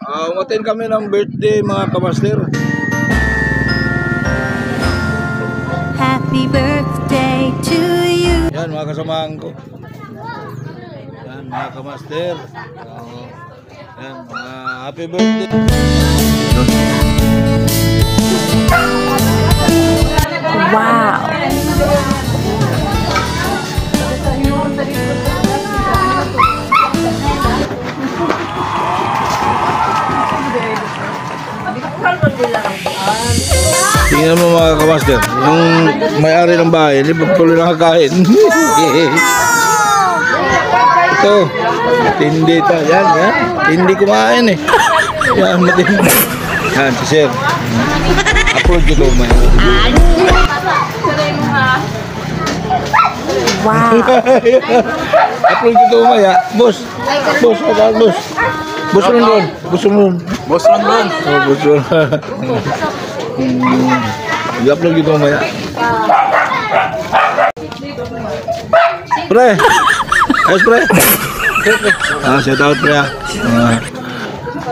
Umatin kami ng birthday mga kamaster. Happy birthday to you. Yan mga kasamahan ko. Yan mga kamaster. Yan mga happy birthday. Wow. Tingnan mo mga kamaster, yung may-ari ng bahay, hindi pa tuloy nakakain. Ito, tindi ito. Yan, yan. Tindi kumain eh. Yan, matindi. Yan, si Sir. Upload ko ito, may. Wow. Upload ko ito, may. Boss. Boss, boss. Boss Ron. Boss Ron. Boss Ron. Oh, Boss Ron. I-upload ko ito, may. Pre. Ayos, pre. Shout out, pre.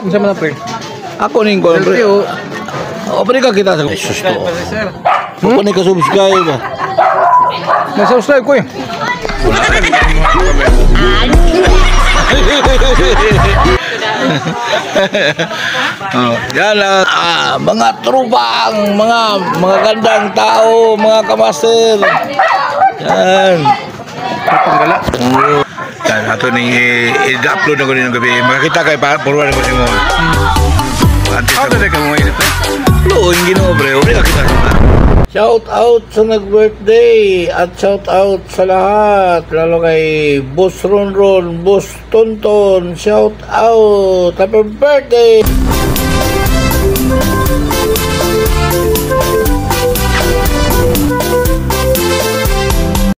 Isa mo na, pre. Ako ning ko, pre. O, pre ka kita sa susto. Ako ning ka-subscribe. Nasa-subscribe ko eh. Yan mga trupang, mga gandang tao, mga kamaster. Yan. Papanggala. Yan, ato ni i-upload na ko din ng gabi. Makita kay forward ko si mo. Ako na ka mo init. Loon, ginawa, pre. Uri ka kita. Shout out sa nag-birthday at shout out sa lahat, lalo kay Boss Ron, Boss Tonton. Shout out, happy birthday.